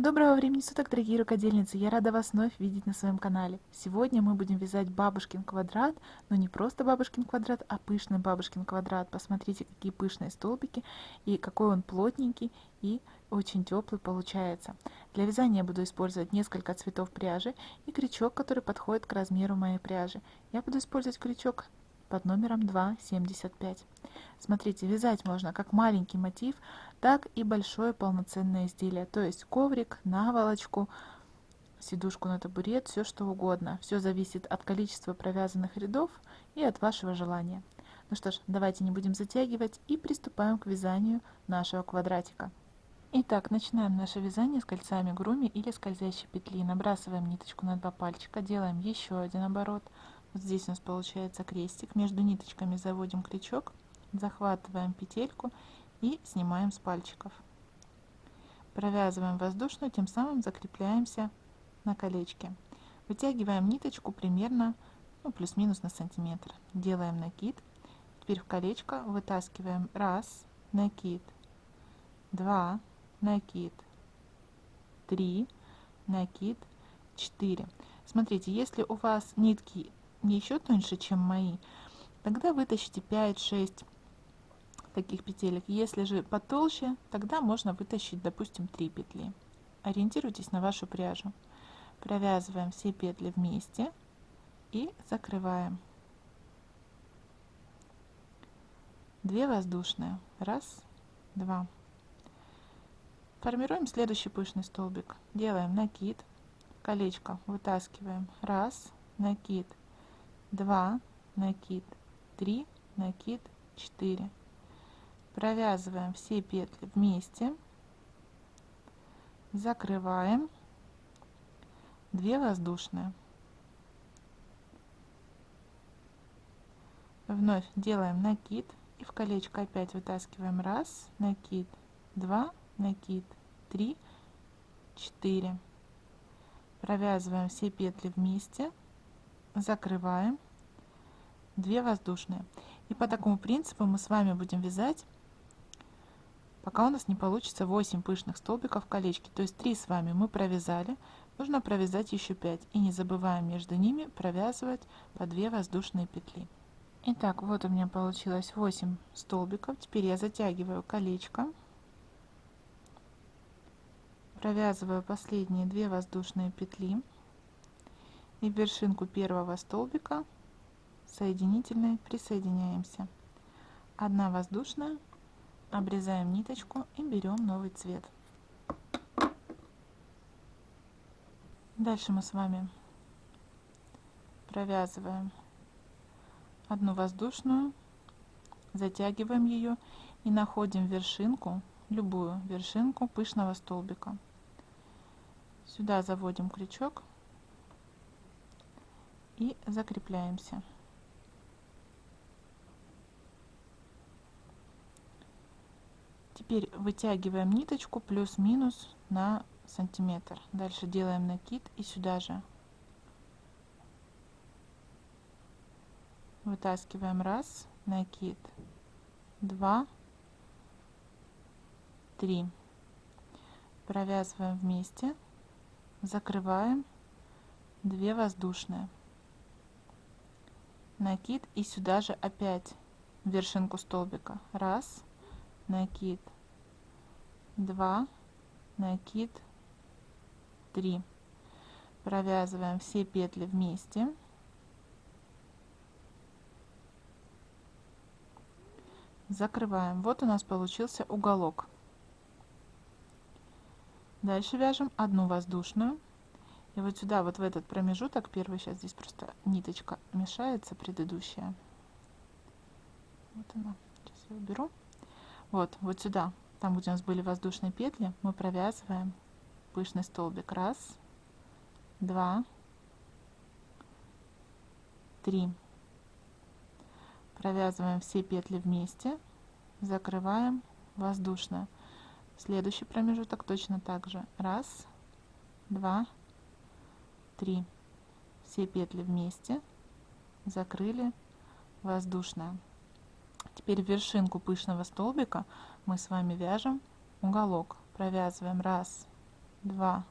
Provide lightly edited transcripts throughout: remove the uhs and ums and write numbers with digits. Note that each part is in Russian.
Доброго времени суток, дорогие рукодельницы! Я рада вас вновь видеть на своем канале. Сегодня мы будем вязать бабушкин квадрат, но не просто бабушкин квадрат, а пышный бабушкин квадрат. Посмотрите, какие пышные столбики и какой он плотненький и очень теплый получается. Для вязания я буду использовать несколько цветов пряжи и крючок, который подходит к размеру моей пряжи. Я буду использовать крючок под номером 2,75. Смотрите, вязать можно как маленький мотив, так и большое полноценное изделие, то есть коврик, наволочку, сидушку на табурет, все что угодно. Все зависит от количества провязанных рядов и от вашего желания. Ну что ж, давайте не будем затягивать и приступаем к вязанию нашего квадратика. Итак, начинаем наше вязание с кольцами груми или скользящей петли. Набрасываем ниточку на 2 пальчика, делаем еще один оборот. Вот здесь у нас получается крестик. Между ниточками заводим крючок, захватываем петельку и снимаем с пальчиков. Провязываем воздушную, тем самым закрепляемся на колечке. Вытягиваем ниточку примерно плюс-минус на сантиметр. Делаем накид. Теперь в колечко вытаскиваем 1 накид, 2 накид, 3 накид, 4. Смотрите, если у вас нитки не еще тоньше, чем мои, тогда вытащите 5-6 таких петелек. Если же потолще, тогда можно вытащить, допустим, 3 петли. Ориентируйтесь на вашу пряжу. Провязываем все петли вместе и закрываем. 2 воздушные. 1, 2. Формируем следующий пышный столбик. Делаем накид, колечко вытаскиваем. 1 накид, 2 накид, 3 накид, 4. Провязываем все петли вместе, закрываем, 2 воздушные. Вновь делаем накид и в колечко опять вытаскиваем 1 накид, 2 накид, 3, 4. Провязываем все петли вместе, закрываем, 2 воздушные. И по такому принципу мы с вами будем вязать, пока у нас не получится 8 пышных столбиков в колечке. То есть 3 с вами мы провязали, нужно провязать еще 5. И не забываем между ними провязывать по 2 воздушные петли. Итак, вот у меня получилось 8 столбиков. Теперь я затягиваю колечко, провязываю последние 2 воздушные петли и в вершинку первого столбика соединительной присоединяемся. 1 воздушная, обрезаем ниточку и берем новый цвет. Дальше мы с вами провязываем 1 воздушную, затягиваем ее и находим вершинку, любую вершинку пышного столбика. Сюда заводим крючок и закрепляемся. Теперь вытягиваем ниточку плюс-минус на сантиметр. Дальше делаем накид и сюда же вытаскиваем 1 накид, 2, 3. Провязываем вместе, закрываем, 2 воздушные, накид и сюда же опять вершинку столбика. 1 накид, 2 накид, 3. Провязываем все петли вместе, закрываем. Вот у нас получился уголок. Дальше вяжем 1 воздушную и вот сюда, вот в этот промежуток, первый, сейчас здесь просто ниточка мешается, предыдущая, вот она, сейчас я уберу. Вот сюда, там где у нас были воздушные петли, мы провязываем пышный столбик. 1, 2, 3. Провязываем все петли вместе, закрываем, воздушная. Следующий промежуток точно так же. 1, 2, 3. Все петли вместе, закрыли, воздушная. Теперь в вершинку пышного столбика мы с вами вяжем уголок. Провязываем 1, 2,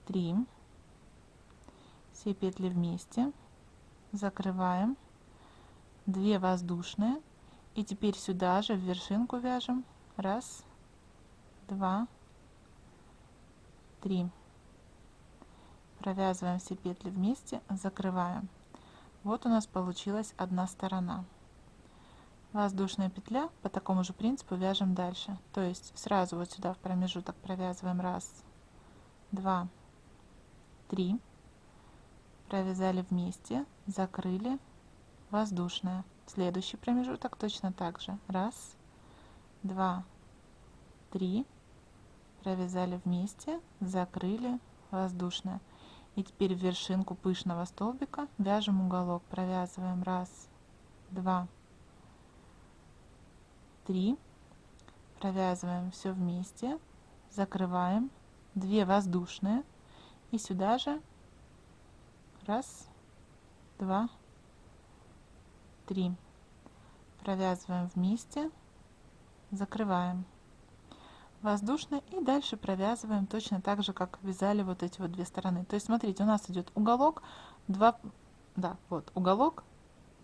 3, все петли вместе, закрываем, 2 воздушные, и теперь сюда же в вершинку вяжем 1, 2, 3, провязываем все петли вместе, закрываем. Вот у нас получилась одна сторона. Воздушная петля, по такому же принципу вяжем дальше. То есть сразу вот сюда в промежуток провязываем 1, 2, 3, провязали вместе, закрыли, воздушная. Следующий промежуток точно так же. 1, 2, 3, провязали вместе, закрыли, воздушная. И теперь в вершинку пышного столбика вяжем уголок, провязываем 1, 2, 3, провязываем все вместе, закрываем, 2 воздушные, и сюда же 1, 2, 3, провязываем вместе, закрываем, воздушные, и дальше провязываем точно так же, как вязали вот эти вот 2 стороны. То есть смотрите, у нас идет уголок, 2, да, вот уголок,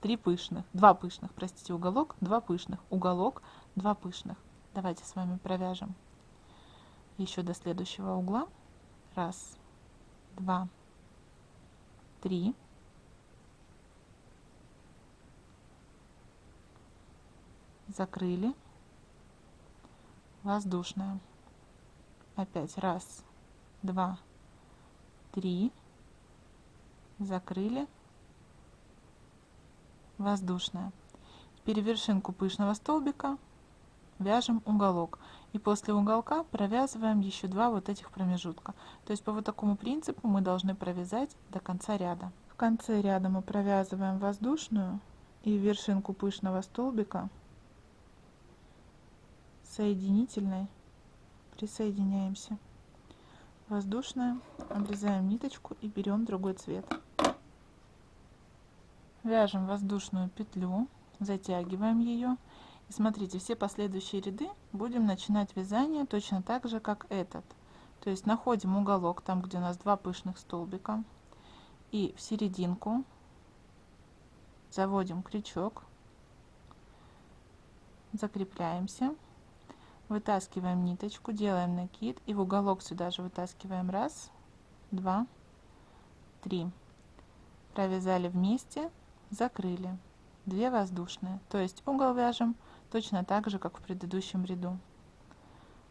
3 пышных, 2 пышных, простите, уголок, 2 пышных, уголок, 2 пышных. Давайте с вами провяжем еще до следующего угла. 1, 2, 3, закрыли, воздушная, опять 1, 2, 3, закрыли, воздушная. Теперь в вершинку пышного столбика вяжем уголок, и после уголка провязываем еще 2 вот этих промежутка. То есть по вот такому принципу мы должны провязать до конца ряда. В конце ряда мы провязываем воздушную, и в вершинку пышного столбика соединительной присоединяемся. Воздушная, обрезаем ниточку и берем другой цвет. Вяжем воздушную петлю, затягиваем ее. И смотрите, все последующие ряды будем начинать вязание точно так же, как этот. То есть находим уголок, там где у нас 2 пышных столбика, и в серединку заводим крючок, закрепляемся, вытаскиваем ниточку, делаем накид, и в уголок сюда же вытаскиваем 1, 2, 3, провязали вместе, закрыли, 2 воздушные, то есть угол вяжем точно так же, как в предыдущем ряду.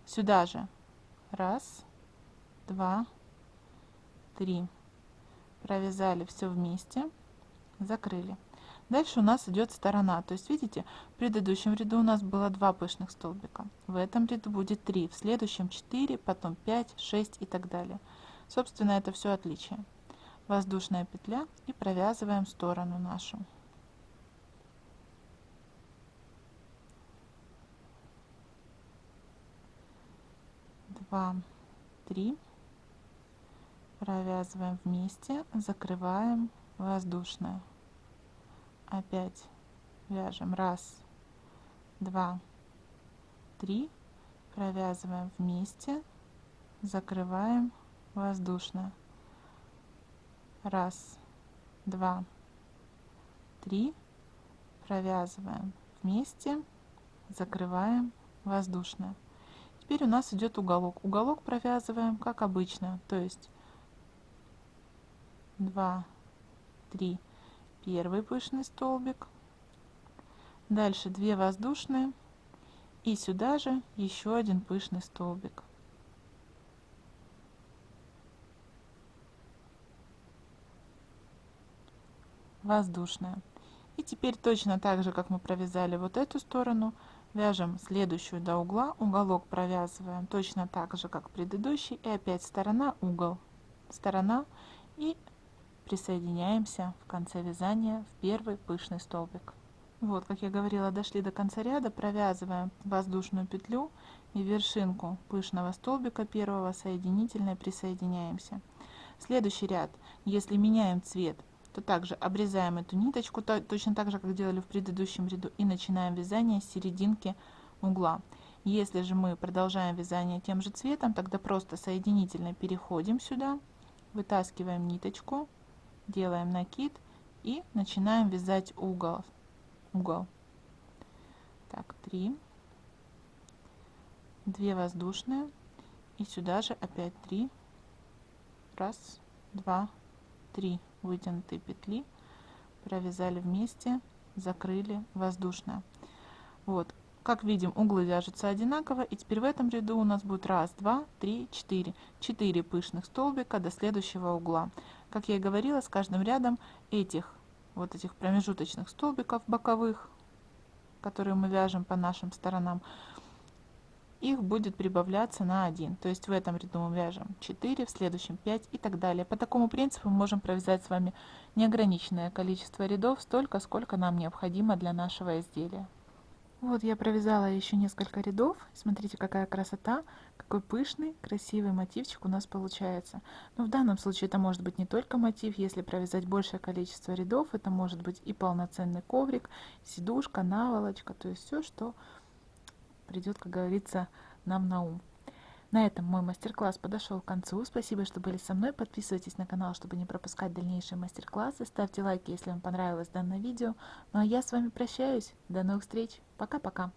Сюда же 1, 2, 3, провязали все вместе, закрыли. Дальше у нас идет сторона, то есть видите, в предыдущем ряду у нас было 2 пышных столбика, в этом ряду будет 3, в следующем 4, потом 5, 6 и так далее. Собственно, это все отличие. Воздушная петля, и провязываем сторону нашу. 2, 3, провязываем вместе, закрываем, воздушная, опять вяжем 1, 2, 3, провязываем вместе, закрываем, воздушная, 1, 2, 3, провязываем вместе, закрываем, воздушная. Теперь у нас идет уголок. Уголок провязываем как обычно, то есть 2, 3, первый пышный столбик, дальше 2 воздушные, и сюда же еще один пышный столбик. Воздушная. И теперь точно так же, как мы провязали вот эту сторону, вяжем следующую до угла, уголок провязываем точно так же, как предыдущий, и опять сторона, угол, сторона, и присоединяемся в конце вязания в первый пышный столбик. Вот, как я говорила, дошли до конца ряда, провязываем воздушную петлю и вершинку пышного столбика первого соединительной присоединяемся. Следующий ряд, если меняем цвет, то также обрезаем эту ниточку, точно так же, как делали в предыдущем ряду, и начинаем вязание с серединки угла. Если же мы продолжаем вязание тем же цветом, тогда просто соединительно переходим сюда, вытаскиваем ниточку, делаем накид и начинаем вязать угол. Так, 3, 2 воздушные и сюда же опять 3, раз, 2, 3 вытянутые петли, провязали вместе, закрыли, воздушная. Вот, как видим, углы вяжутся одинаково, и теперь в этом ряду у нас будет 1, 2, 3, 4 пышных столбика до следующего угла. Как я и говорила, с каждым рядом этих промежуточных столбиков боковых, которые мы вяжем по нашим сторонам, их будет прибавляться на 1. То есть в этом ряду мы вяжем 4, в следующем 5 и так далее. По такому принципу мы можем провязать с вами неограниченное количество рядов, столько, сколько нам необходимо для нашего изделия. Вот я провязала еще несколько рядов. Смотрите, какая красота, какой пышный, красивый мотивчик у нас получается. Но в данном случае это может быть не только мотив. Если провязать большее количество рядов, это может быть и полноценный коврик, сидушка, наволочка, то есть все, что придет, как говорится, нам на ум. На этом мой мастер-класс подошел к концу. Спасибо, что были со мной. Подписывайтесь на канал, чтобы не пропускать дальнейшие мастер-классы. Ставьте лайки, если вам понравилось данное видео. Ну а я с вами прощаюсь. До новых встреч. Пока-пока.